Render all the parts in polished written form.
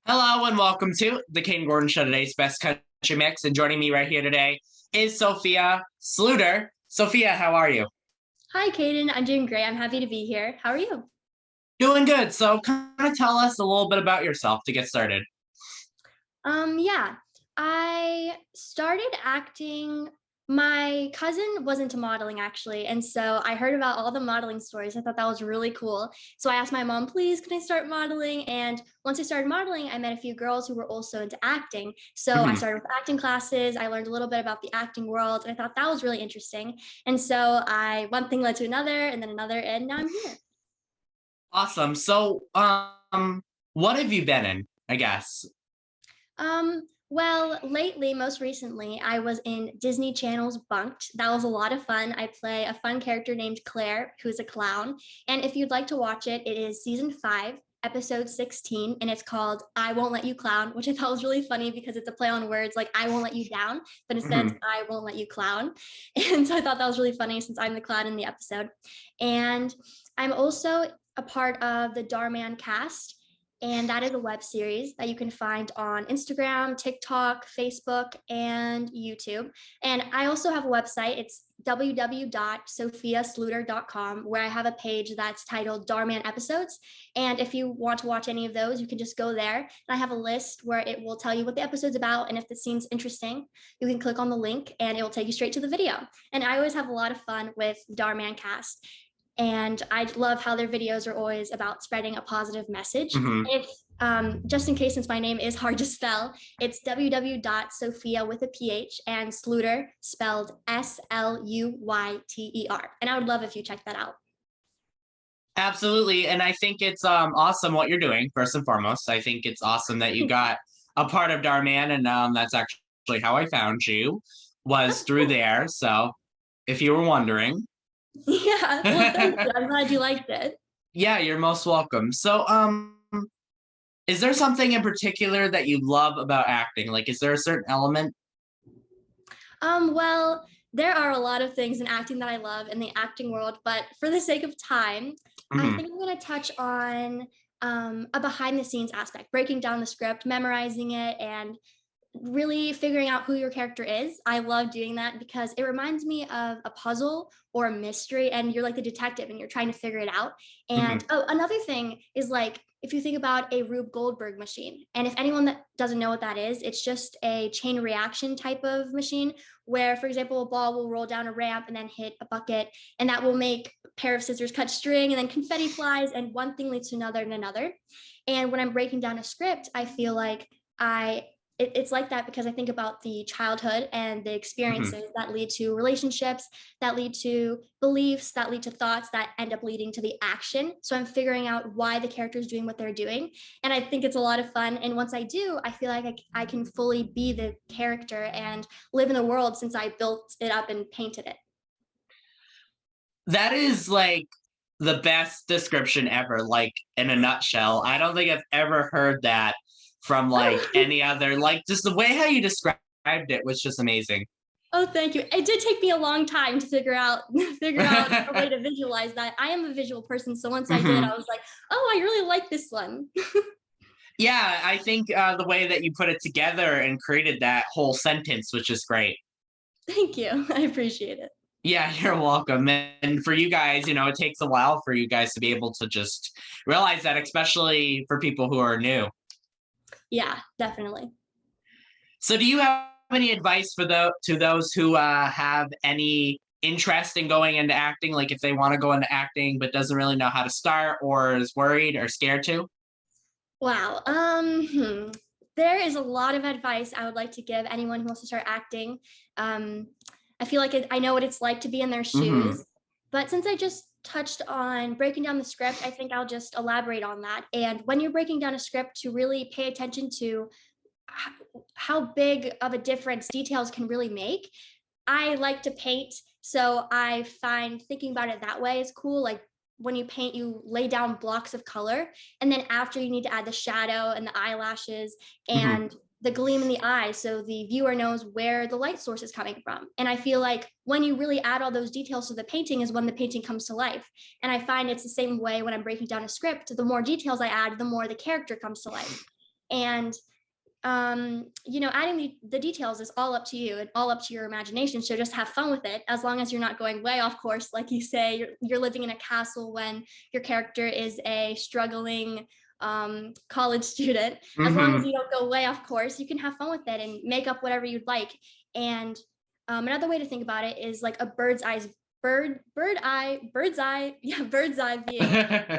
Hello and welcome to the Kayden Gordon Show, today's best country mix. And joining me right here today is Sophia Sluyter. Sophia, how are you? Hi, Kayden. I'm doing great. I'm happy to be here. How are you? Doing good. So, kind of tell us a little bit about yourself to get started. Yeah, I started acting. My cousin was into modeling actually, and so I heard about all the modeling stories. I thought that was really cool. So I asked my mom, please, can I start modeling? And once I started modeling, I met a few girls who were also into acting. So I Mhm. started with acting classes. I learned a little bit about the acting world, and I thought that was really interesting. And so I one thing led to another, and then another, and now I'm here. Awesome. So, what have you been in, I guess? Well, lately, most recently, I was in Disney Channel's Bunked. That was a lot of fun. I play a fun character named Claire, who's a clown. And if you'd like to watch it, it is season 5, episode 16, and it's called I Won't Let You Clown, which I thought was really funny because it's a play on words like I won't let you down, but instead it's Mhm. I won't let you clown. And so I thought that was really funny since I'm the clown in the episode. And I'm also a part of the Darman cast, and that is a web series that you can find on Instagram, TikTok, Facebook, and YouTube. And I also have a website. It's www.sophiasluyter.com, where I have a page that's titled Darman Episodes. And if you want to watch any of those, you can just go there. And I have a list where it will tell you what the episode's about. And if the scene's interesting, you can click on the link and it will take you straight to the video. And I always have a lot of fun with Darman Cast. And I love how their videos are always about spreading a positive message. Mhm. If just in case, since my name is hard to spell, it's www.sophia with a ph and Sluyter spelled Sluyter. And I would love if you check that out. Absolutely. And I think it's awesome what you're doing, first and foremost. I think it's awesome that you got a part of Darman, and that's actually how I found you, was Oh, through cool. there. So, if you were wondering. Yeah, well, thank you. I'm glad you liked it. Yeah, you're most welcome. So, is there something in particular that you love about acting? Like, is there a certain element? Well, there are a lot of things in acting that I love in the acting world, but for the sake of time, I Mhm. think I'm going to touch on a behind the scenes aspect, breaking down the script, memorizing it, and really figuring out who your character is. I love doing that because it reminds me of a puzzle or a mystery, and you're like the detective and you're trying to figure it out. And Mhm. oh, another thing is like if you think about a Rube Goldberg machine, and if anyone that doesn't know what that is, it's just a chain reaction type of machine where, for example, a ball will roll down a ramp and then hit a bucket, and that will make a pair of scissors cut string, and then confetti flies, and one thing leads to another and another. And when I'm breaking down a script, I feel like it's like that because I think about the childhood and the Mhm. experiences that lead to relationships, that lead to beliefs, that lead to thoughts that end up leading to the action. So I'm figuring out why the character is doing what they're doing. And I think it's a lot of fun. And once I do, I feel like I can fully be the character and live in the world since I built it up and painted it. That is like the best description ever, like in a nutshell. I don't think I've ever heard that from like Oh, any other, like just the way how you described it was just amazing. oh, thank you. It did take me a long time to figure out figure out a way to visualize that. I am a visual person, so once I did, Mhm. I was like, "Oh, I really like this one." Yeah, I think the way that you put it together and created that whole sentence was just great. Thank you. I appreciate it. Yeah, you're welcome. And for you guys, it takes a while for you guys to be able to just realize that, especially for people who are new. Yeah, definitely. So, do you have any advice for those who have any interest in going into acting? Like, if they want to go into acting but doesn't really know how to start, or is worried or scared to? Wow. There is a lot of advice I would like to give anyone who wants to start acting. Um, I feel like I know what it's like to be in their Hmm. shoes, but since I just touched on breaking down the script, I think I'll just elaborate on that. And when you're breaking down a script, to really pay attention to how big of a difference details can really make. I like to paint, so I find thinking about it that way is cool. Like when you paint, you lay down blocks of color, and then after you need to add the shadow and the eyelashes Hmm. and the gleam in the eye so the viewer knows where the light source is coming from. And I feel like when you really add all those details to the painting is when the painting comes to life. And I find it's the same way when I'm breaking down a script. The more details I add, the more the character comes to life. And adding the details is all up to you and all up to your imagination. So just have fun with it, as long as you're not going way off course. Like you say, you're living in a castle when your character is a struggling college student. As long as Mm-hmm. you don't go way off course, you can have fun with it and make up whatever you'd like. And another way to think about it is like a bird's eye view,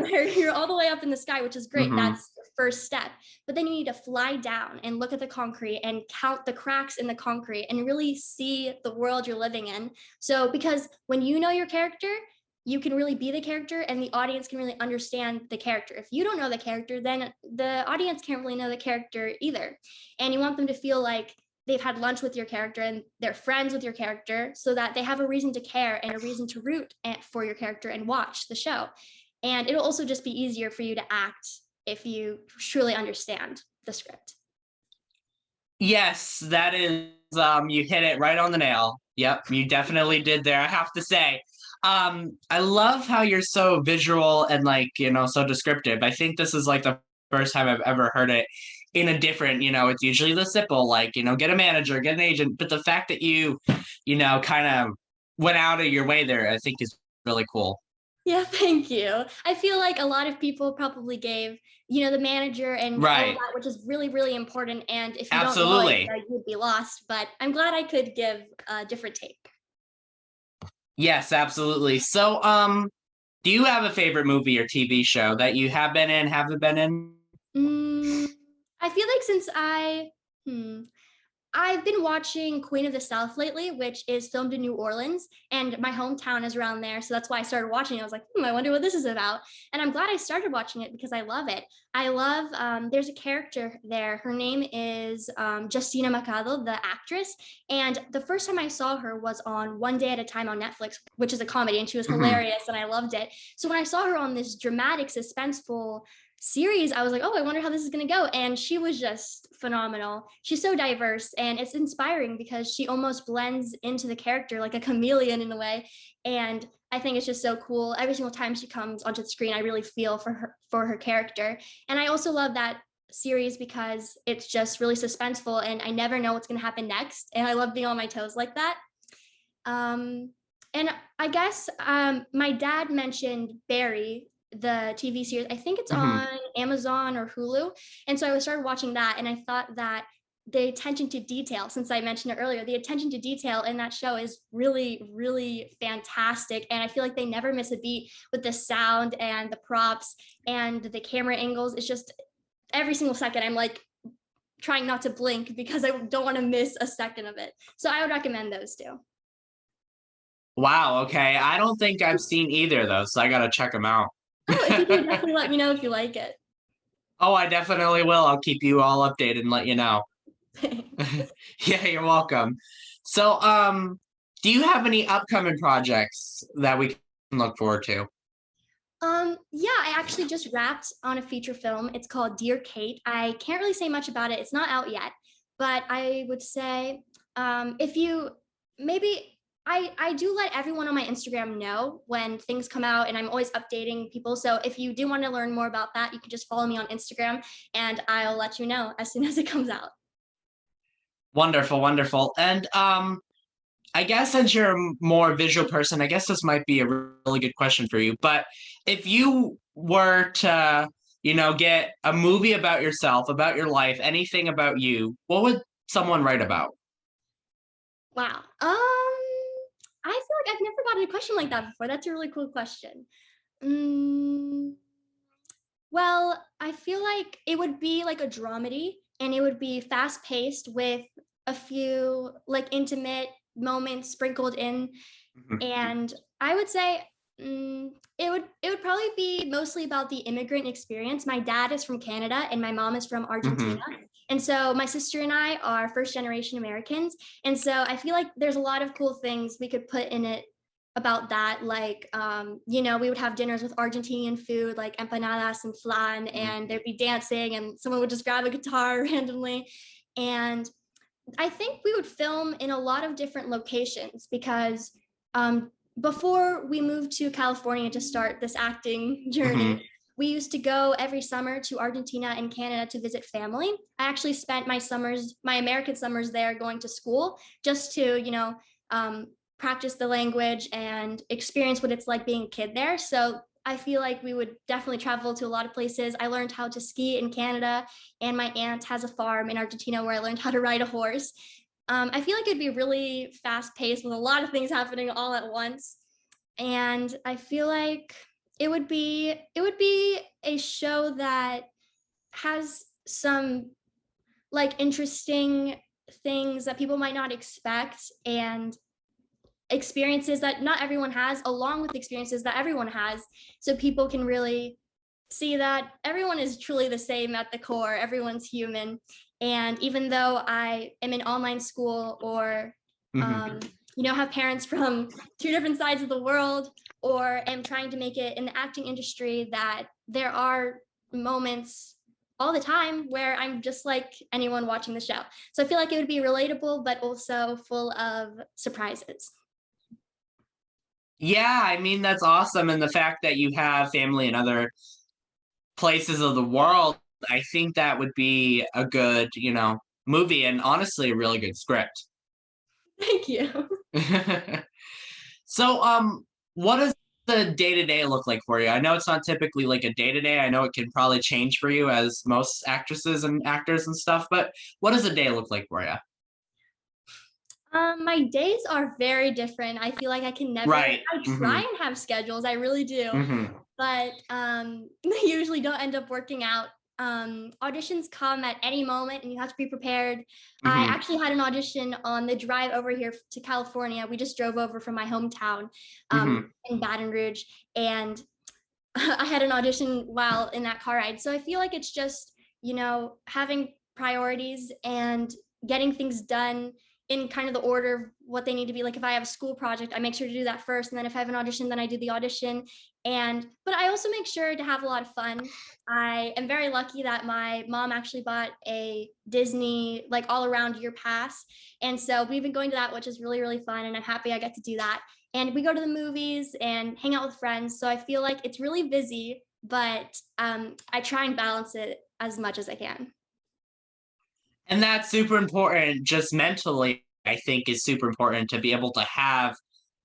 where you're all the way up in the sky, which is great. Mm-hmm. That's the first step. But then you need to fly down and look at the concrete and count the cracks in the concrete and really see the world you're living in. So, because when you know your character, you can really be the character and the audience can really understand the character. If you don't know the character, then the audience can't really know the character either. And you want them to feel like they've had lunch with your character and they're friends with your character, so that they have a reason to care and a reason to root for your character and watch the show. And it'll also just be easier for you to act if you truly understand the script. Yes, that is, you hit it right on the nail. Yep, you definitely did there, I have to say. I love how you're so visual and like, so descriptive. I think this is like the first time I've ever heard it in a different, it's usually the simple, like, get a manager, get an agent. But the fact that you kind of went out of your way there, I think is really cool. Yeah, thank you. I feel like a lot of people probably gave, the manager and all of Right. that, which is really, really important. And if you don't know it, Absolutely. you'd be lost. But I'm glad I could give a different take. Yes, absolutely. So, do you have a favorite movie or TV show that you have been in, haven't been in? Mm, I feel like I've been watching Queen of the South lately, which is filmed in New Orleans, and my hometown is around there. So that's why I started watching it. I was like, I wonder what this is about. And I'm glad I started watching it because I love it. There's a character there. Her name is Justina Mercado, the actress. And the first time I saw her was on One Day at a Time on Netflix, which is a comedy, and she was Hmm. hilarious and I loved it. So when I saw her on this dramatic, suspenseful series, I was like, oh, I wonder how this is going to go. And she was just phenomenal. She's so diverse and it's inspiring because she almost blends into the character like a chameleon in a way. And I think it's just so cool. Every single time she comes onto the screen, I really feel for her character. And I also love that series because it's just really suspenseful and I never know what's going to happen next. And I love being on my toes like that. Um, and I guess my dad mentioned Barry, the TV series. I think it's Hmm. on Amazon or Hulu. And so I started watching that, and I thought that the attention to detail, since I mentioned it earlier, the attention to detail in that show is really, really fantastic. And I feel like they never miss a beat with the sound and the props and the camera angles. It's just every single second I'm like trying not to blink because I don't want to miss a second of it. So I would recommend those two. Wow. Okay. I don't think I've seen either of those, so I gotta check them out. Oh, if you do, definitely let me know if you like it. Oh, I definitely will. I'll keep you all updated and let you know. Yeah, you're welcome. So, do you have any upcoming projects that we can look forward to? Yeah, I actually just wrapped on a feature film. It's called Dear Kate. I can't really say much about it. It's not out yet, but I would say if you maybe I do let everyone on my Instagram know when things come out, and I'm always updating people. So if you do want to learn more about that, you can just follow me on Instagram, and I'll let you know as soon as it comes out. Wonderful, wonderful. And I guess since you're a more visual person, I guess this might be a really good question for you. But if you were to, get a movie about yourself, about your life, anything about you, what would someone write about? Wow. I feel like I've never gotten a question like that before. That's a really cool question. Mm, well, I feel like it would be like a dramedy and it would be fast paced with a few like intimate moments sprinkled in. Mhm. And I would say it would probably be mostly about the immigrant experience. My dad is from Canada and my mom is from Argentina. Mhm. And so my sister and I are first generation Americans. And so I feel like there's a lot of cool things we could put in it about that. Like, we would have dinners with Argentinian food, like empanadas and flan, Mhm. and there'd be dancing, and someone would just grab a guitar randomly. And I think we would film in a lot of different locations because before we moved to California to start this acting journey, Mhm. we used to go every summer to Argentina and Canada to visit family. I actually spent my American summers there going to school just to, practice the language and experience what it's like being a kid there. So I feel like we would definitely travel to a lot of places. I learned how to ski in Canada, and my aunt has a farm in Argentina where I learned how to ride a horse. I feel like it'd be really fast paced with a lot of things happening all at once. And I feel like it would be a show that has some like interesting things that people might not expect, and experiences that not everyone has, along with experiences that everyone has, so people can really see that everyone is truly the same at the core. Everyone's human. And even though I am in online school, or Mhm. have parents from two different sides of the world, or am trying to make it in the acting industry, that there are moments all the time where I'm just like anyone watching the show. So I feel like it would be relatable, but also full of surprises. Yeah, I mean that's awesome, and the fact that you have family in other places of the world, I think that would be a good, movie, and honestly a really good script. Thank you. So, what does the day-to-day look like for you? I know it's not typically like a day-to-day. I know it can probably change for you as most actresses and actors and stuff, but what does a day look like for you? My days are very different. I feel like Right. I try Mhm. and have schedules, I really do, Mhm. but they usually don't end up working out. Auditions come at any moment and you have to be prepared. I Mhm. actually had an audition on the drive over here to California. We just drove over from my hometown Mhm. in Baton Rouge, and I had an audition while in that car ride. So I feel like it's just, having priorities and getting things done in kind of the order of what they need to be. Like if I have a school project, I make sure to do that first. And then if I have an audition, then I do the audition. But I also make sure to have a lot of fun. I am very lucky that my mom actually bought a Disney, like all around year pass. And so we've been going to that, which is really, really fun. And I'm happy I get to do that, and we go to the movies and hang out with friends. So I feel like it's really busy, but I try and balance it as much as I can. And that's super important just mentally, I think is super important to be able to have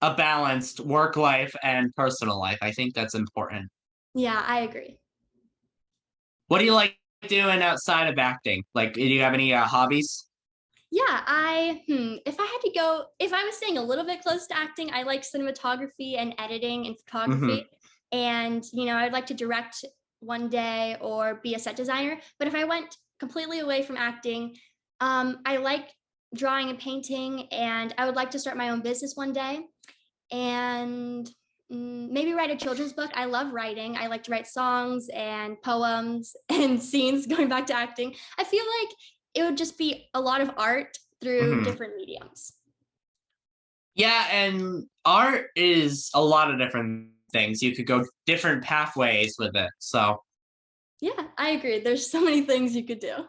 a balanced work life and personal life. I think that's important. Yeah, I agree. What do you like doing outside of acting? Like, do you have any hobbies? Yeah, if I was staying a little bit close to acting, I like cinematography and editing and Mhm. photography. And, I'd like to direct one day or be a set designer. But if I went completely away from acting, I like drawing and painting, and I would like to start my own business one day. And maybe write a children's book. I love writing. I like to write songs and poems and scenes. Going back to acting, I feel like it would just be a lot of art through Mhm. different mediums. Yeah, and art is a lot of different things. You could go different pathways with it. So, Yeah, I agree. There's so many things you could do.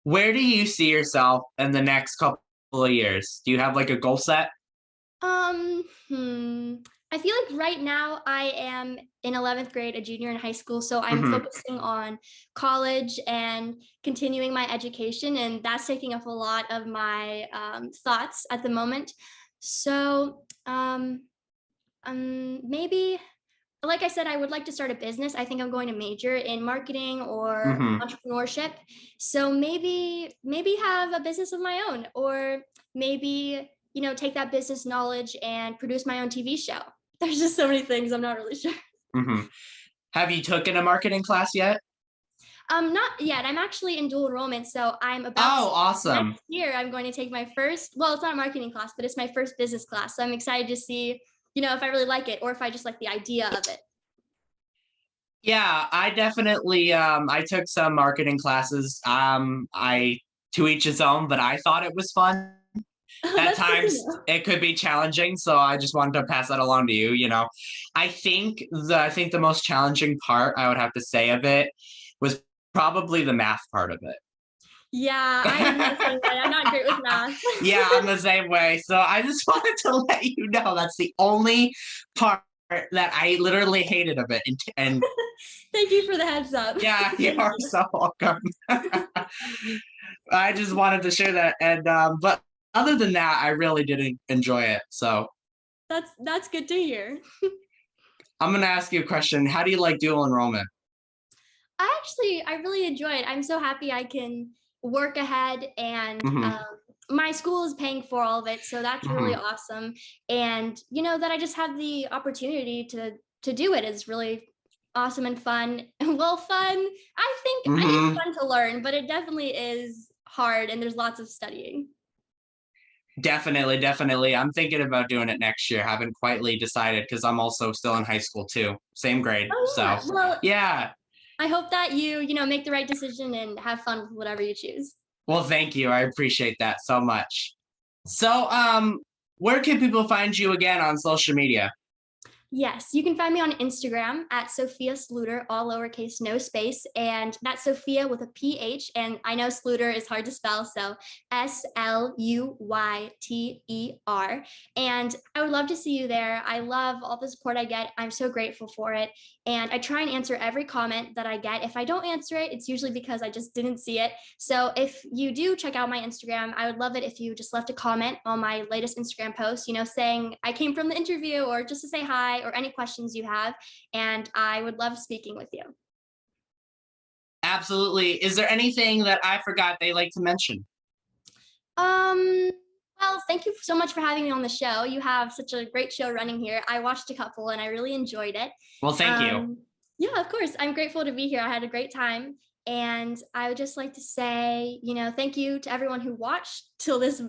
where do you see yourself in the next couple of years? Do you have like a goal set? Um, hmm. I feel like right now I am in 11th grade, a junior in high school. So I'm Mhm. focusing on college and continuing my education. And that's taking up a lot of my thoughts at the moment. So maybe, like I said, I would like to start a business. I think I'm going to major in marketing or Mhm. entrepreneurship. So maybe have a business of my own, or maybe, take that business knowledge and produce my own TV show. There's just so many things I'm not really sure. Mhm. Have you taken a marketing class yet? Not yet. I'm actually in dual enrollment, so I'm about Oh, to, awesome. next year I'm going to take my first, well, it's not a marketing class, but it's my first business class. So I'm excited to see, if I really like it or if I just like the idea of it. Yeah, I definitely I took some marketing classes. I to each his own, but I thought it was fun. At That's good to times know. it could be challenging, so I just wanted to pass that along to you, I think the most challenging part I would have to say of it was probably the math part of Yeah, I am the same it. way. I'm not great with math. Yeah, I'm the same way. So I just wanted to let you know that's the only part that I literally hated of it. And Thank you for the heads up. yeah, you are so welcome. I just wanted to share that. And but other than that, I really did enjoy it. So That's good to hear. I'm gonna ask you a question. How do you like dual enrollment? I really enjoy it. I'm so happy I can work ahead, and Hmm. my school is paying for all of it, so that's really Hmm. awesome. And that I just have the opportunity to do it is really awesome and fun. Well, fun. I think it's Hmm. fun to learn, but it definitely is hard, and there's lots of studying. Definitely, definitely. I'm thinking about doing it next year. Haven't quietly decided because I'm also still in high school too, same grade. Oh So yeah. Well, yeah. I hope that you make the right decision and have fun with whatever you choose. Well, thank you. I appreciate that so much. So where can people find you again on social media? Yes, you can find me on Instagram at Sophia Sluyter, all lowercase, no space. And that's Sophia with a PH. And I know Sluyter is hard to spell, so Sluyter. And I would love to see you there. I love all the support I get. I'm so grateful for it. And I try and answer every comment that I get. If I don't answer it, it's usually because I just didn't see it. So if you do check out my Instagram, I would love it if you just left a comment on my latest Instagram post, saying I came from the interview, or just to say hi, or any questions you have. And I would love speaking with you. Absolutely. Is there anything that I forgot they like to mention? Um, well, thank you so much for having me on the show. You have such a great show running here. I watched a couple and I really enjoyed it. Well, thank you. Yeah, of course. I'm grateful to be here. I had a great time. And I would just like to say, thank you to everyone who watched till this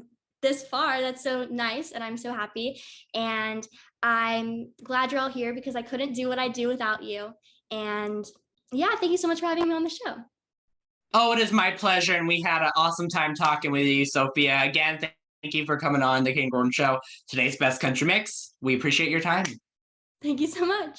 far. That's so nice, and I'm so happy. And I'm glad you're all here because I couldn't do what I do without you. And yeah, thank you so much for having me on the show. Oh, it is my pleasure, and we had an awesome time talking with you, Sophia. Again, thank you for coming on the King Gordon Show, today's best country mix. We appreciate your time. Thank you so much.